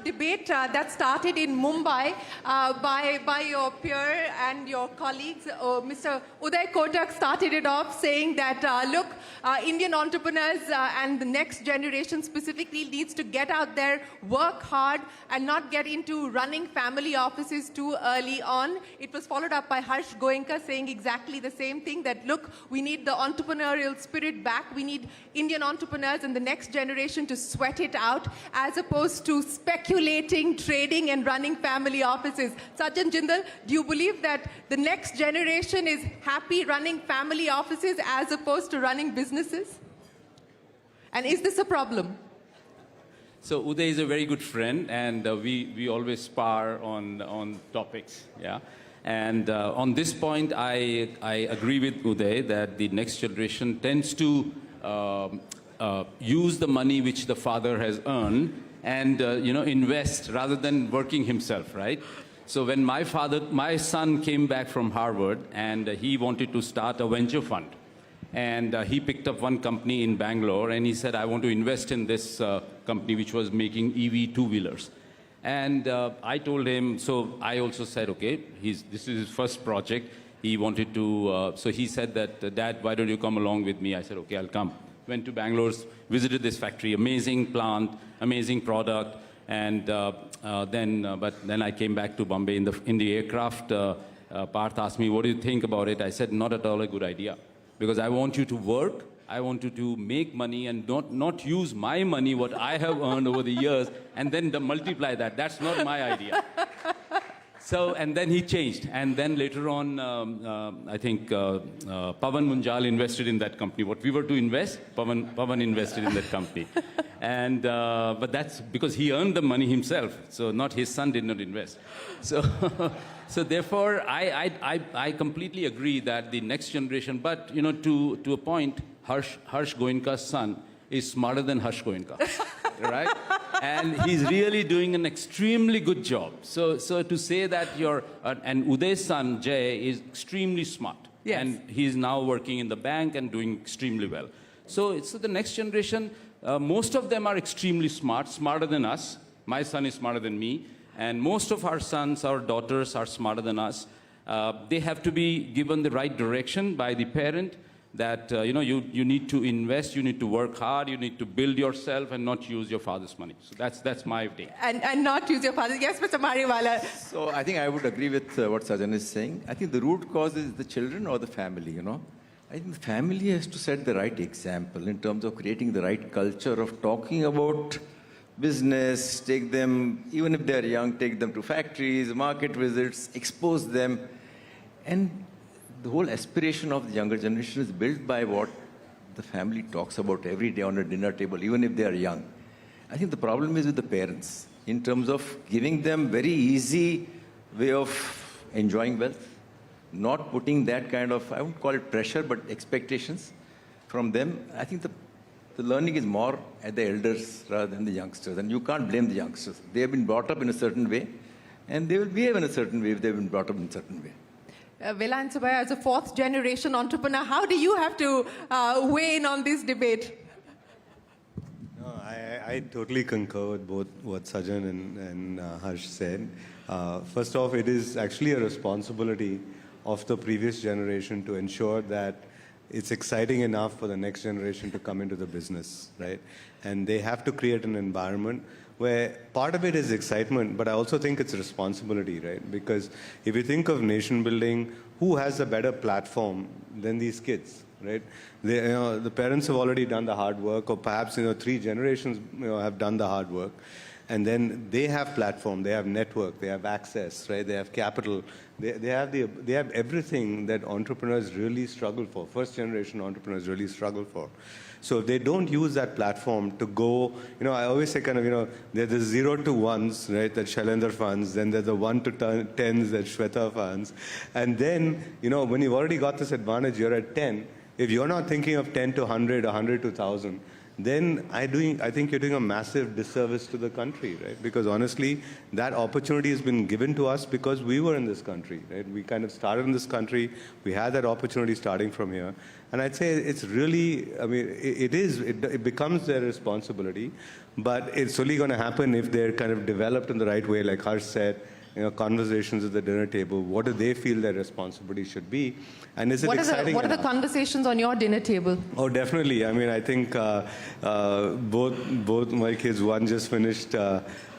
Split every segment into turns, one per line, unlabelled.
debate that started in Mumbai by your peer and your colleagues. Mr. Uday Kotak started it off saying that, look, Indian entrepreneurs and the next generation specifically needs to get out there, work hard, and not get into running family offices too early on. It was followed up by Harsh Goenka saying exactly the same thing, that, look, we need the entrepreneurial spirit back. We need Indian entrepreneurs and the next generation to sweat it out, as opposed to speculating, trading, and running family offices. Sajjan Jindal, do you believe that the next generation is happy running family offices as opposed to running businesses? And is this a problem?
So Uday is a very good friend, and we always spar on topics, yeah. And on this point, I agree with Uday that the next generation tends to use the money which the father has earned and invest rather than working himself, right? So when my son came back from Harvard and he wanted to start a venture fund, and he picked up one company in Bangalore and he said, I want to invest in this company which was making EV two-wheelers. And I told him, so I also said, okay, this is his first project. He wanted to, so he said that, Dad, why don't you come along with me? I said, okay, I'll come. Went to Bangalore, visited this factory, amazing plant, amazing product. And but then I came back to Bombay in the aircraft. Parth asked me, what do you think about it? I said, not at all a good idea. Because I want you to work, I want you to make money and not use my money, what I have earned over the years, and then multiply that. That's not my idea. So, and then he changed. And then later on, I think Pawan Munjal invested in that company. What we were to invest, Pawan invested in that company. And, but that's because he earned the money himself. So not his son did not invest. So, so therefore, I completely agree that the next generation, but to a point, Harsh Goenka's son is smarter than Harsh Goenka, right? And he's really doing an extremely good job. So to say that and Uday's son, Jay, is extremely smart. Yes. And he's now working in the bank and doing extremely well. So the next generation, most of them are extremely smart, smarter than us. My son is smarter than me. And most of our sons, our daughters are smarter than us. They have to be given the right direction by the parent, that you need to invest, you need to work hard, you need to build yourself and not use your father's money. So that's my take.
And not use your father's. Yes, Mr. Mariwala.
So I think I would agree with what Sajjan is saying. I think the root cause is the children or the family, I think the family has to set the right example in terms of creating the right culture of talking about business, take them, even if they're young, take them to factories, market visits, expose them. And the whole aspiration of the younger generation is built by what the family talks about every day on a dinner table, even if they are young. I think the problem is with the parents in terms of giving them very easy way of enjoying wealth, not putting that kind of, I won't call it pressure, but expectations from them. I think the learning is more at the elders rather than the youngsters. And you can't blame the youngsters. They have been brought up in a certain way, and they will behave in a certain way if they've been brought up in a certain way.
Vellayan Subbiah, as a fourth-generation entrepreneur, how do you have to weigh in on this debate?
No, I totally concur with both what Sajjan and Harsh said. First off, it is actually a responsibility of the previous generation to ensure that it's exciting enough for the next generation to come into the business, right? And they have to create an environment where part of it is excitement, but I also think it's responsibility, right? Because if you think of nation building, who has a better platform than these kids, right? They, the parents have already done the hard work, or perhaps 3 generations have done the hard work. And then they have platform, they have network, they have access, right? They have capital. They have everything that entrepreneurs really struggle for. First generation entrepreneurs really struggle for. So if they don't use that platform to go, I always say there's the 0 to 1s, right, that Shailendra funds, then there's the 1 to 10s that Shweta funds. And then, when you've already got this advantage, you're at 10. If you're not thinking of 10 to 100, 100 to 1,000, then I think you're doing a massive disservice to the country, right? Because honestly, that opportunity has been given to us because we were in this country, right? We kind of started in this country. We had that opportunity starting from here. And I'd say it's really, I mean, it becomes their responsibility, but it's only going to happen if they're kind of developed in the right way, like Harsh said, conversations at the dinner table. What do they feel their responsibility should be? And is it exciting
What are the
enough?
conversations on your dinner table?
Oh, definitely. I mean, I think both my kids, one just finished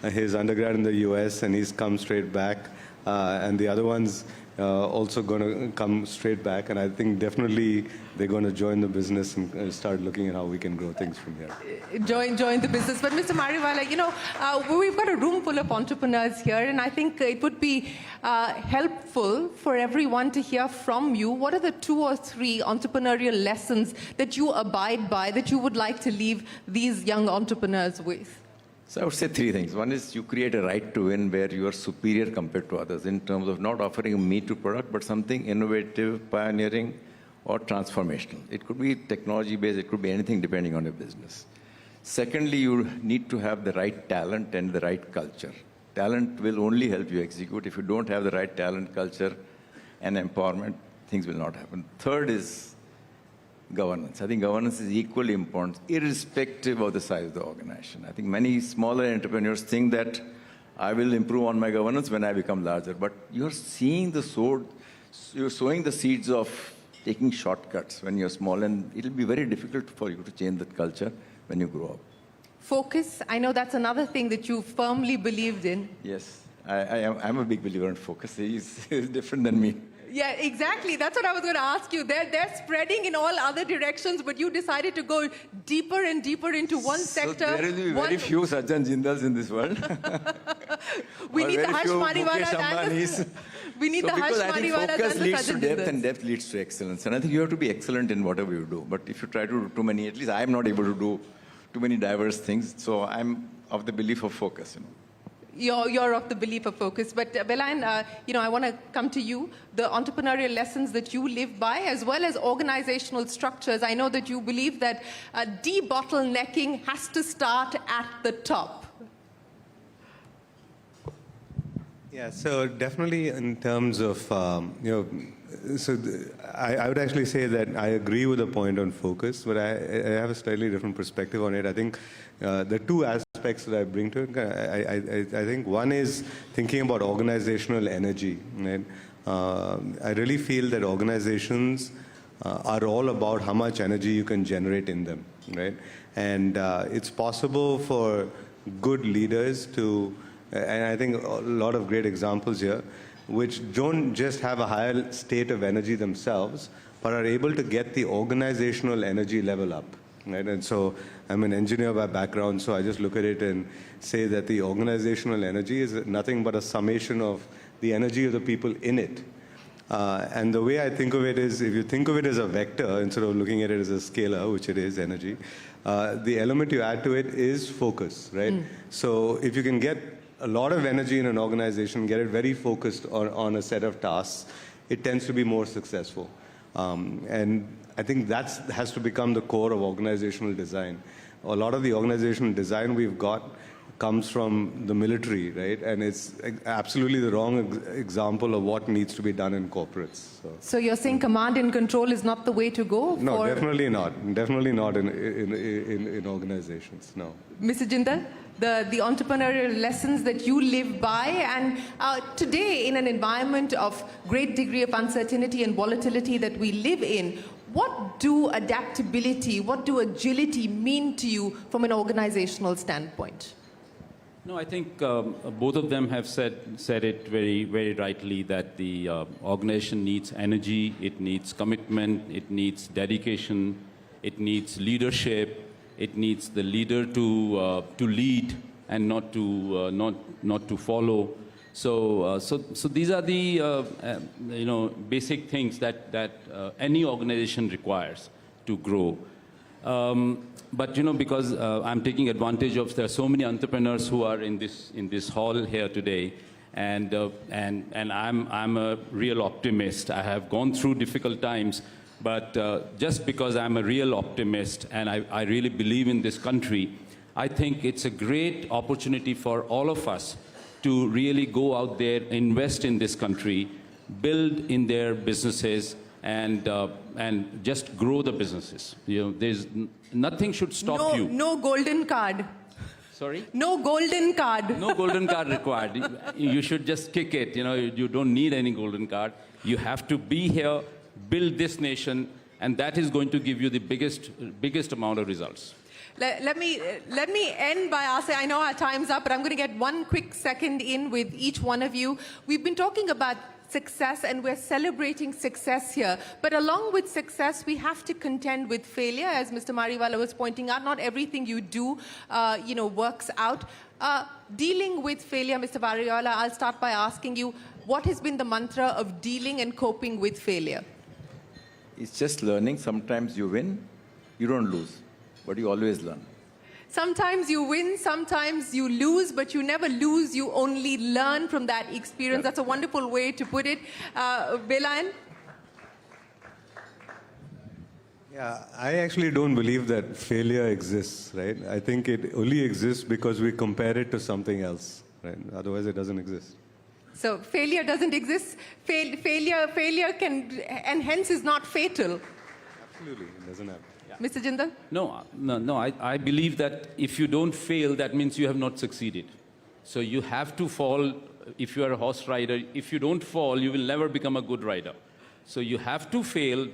his undergrad in the US and he's come straight back. And the other one's also going to come straight back. And I think definitely they're going to join the business and start looking at how we can grow things from here.
Join the business. But Mr. Mariwala, we've got a room full of entrepreneurs here, and I think it would be helpful for everyone to hear from you. What are the 2 or 3 entrepreneurial lessons that you abide by, that you would like to leave these young entrepreneurs with?
So I would say 3 things. One is you create a right to win where you are superior compared to others in terms of not offering a me-too product, but something innovative, pioneering, or transformational. It could be technology-based, it could be anything depending on your business. Secondly, you need to have the right talent and the right culture. Talent will only help you execute. If you don't have the right talent, culture, and empowerment, things will not happen. Third is governance. I think governance is equally important, irrespective of the size of the organization. I think many smaller entrepreneurs think that I will improve on my governance when I become larger. But you're sowing the seeds of taking shortcuts when you're small, and it'll be very difficult for you to change that culture when you grow up.
Focus, I know that's another thing that you firmly believed in.
Yes, I'm a big believer in focus. He's different than me.
Yeah, exactly. That's what I was going to ask you. They're spreading in all other directions, but you decided to go deeper and deeper into one sector.
So there will be very few Sajjan Jindals in this world.
We need the Harsh Mariwalas. We need the Harsh Mariwalas and the
focus leads to
Sajjan
depth,
Jindals.
and depth leads to excellence. And I think you have to be excellent in whatever you do. But if you try to do too many, at least I'm not able to do too many diverse things. So I'm of the belief of focus.
You're of the belief of focus. But Vellayan, I want to come to you. The entrepreneurial lessons that you live by, as well as organizational structures. I know that you believe that debottlenecking has to start at the top.
Yeah, so definitely in terms of, I would actually say that I agree with the point on focus, but I have a slightly different perspective on it. I think the 2 aspects that I bring to it, I think one is thinking about organizational energy. Right? I really feel that organizations are all about how much energy you can generate in them. Right? And it's possible for good leaders to, and I think a lot of great examples here, which don't just have a higher state of energy themselves, but are able to get the organizational energy level up. Right? And so I'm an engineer by background, so I just look at it and say that the organizational energy is nothing but a summation of the energy of the people in it. And the way I think of it is, if you think of it as a vector, instead of looking at it as a scalar, which it is, energy, the element you add to it is focus, right? So if you can get a lot of energy in an organization, get it very focused on a set of tasks, it tends to be more successful. And I think that has to become the core of organizational design. A lot of the organizational design we've got comes from the military, right? And it's absolutely the wrong example of what needs to be done in corporates.
So you're saying command and control is not the way to go?
No, definitely not. Definitely not in organizations, no.
Mr. Jindal, the entrepreneurial lessons that you live by, and today in an environment of great degree of uncertainty and volatility that we live in, what do adaptability, what do agility mean to you from an organizational standpoint?
No, I think both of them have said it very, very rightly, that the organization needs energy, it needs commitment, it needs dedication, it needs leadership, it needs the leader to lead and not to follow. So these are the basic things that any organization requires to grow. But because I'm taking advantage of, there are so many entrepreneurs who are in this hall here today, and I'm a real optimist. I have gone through difficult times, But just because I'm a real optimist and I really believe in this country, I think it's a great opportunity for all of us to really go out there, invest in this country, build in their businesses, and just grow the businesses. You know, there's nothing should stop you.
No golden card.
Sorry?
No golden card.
No golden card required. You should just kick it. You know, you don't need any golden card. You have to be here, build this nation, and that is going to give you the biggest amount of results.
Let me end by asking, I know our time's up, but I'm going to get one quick second in with each one of you. We've been talking about success, and we're celebrating success here. But along with success, we have to contend with failure, as Mr. Mariwala was pointing out. Not everything you do, works out. Dealing with failure, Mr. Mariwala, I'll start by asking you, what has been the mantra of dealing and coping with failure?
It's just learning. Sometimes you win, you don't lose, but you always learn.
Sometimes you win, sometimes you lose, but you never lose, you only learn from that experience. That's a wonderful way to put it. Vellayan?
Yeah, I actually don't believe that failure exists, right? I think it only exists because we compare it to something else, right? Otherwise, it doesn't exist.
So failure doesn't exist. Failure can, and hence is not fatal.
Absolutely, it doesn't happen.
Mr. Jindal?
No. I believe that if you don't fail, that means you have not succeeded. So you have to fall. If you are a horse rider, if you don't fall, you will never become a good rider. So you have to fail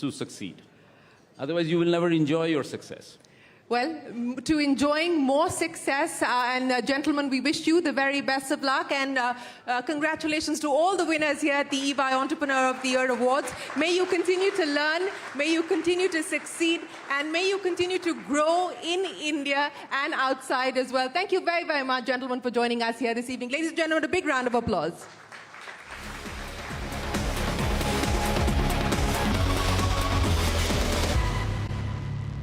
to succeed. Otherwise, you will never enjoy your success.
Well, to enjoying more success, and gentlemen, we wish you the very best of luck, and congratulations to all the winners here at the EY Entrepreneur of the Year Awards. May you continue to learn, may you continue to succeed, and may you continue to grow in India and outside as well. Thank you very, very much, gentlemen, for joining us here this evening. Ladies and gentlemen, a big round of applause.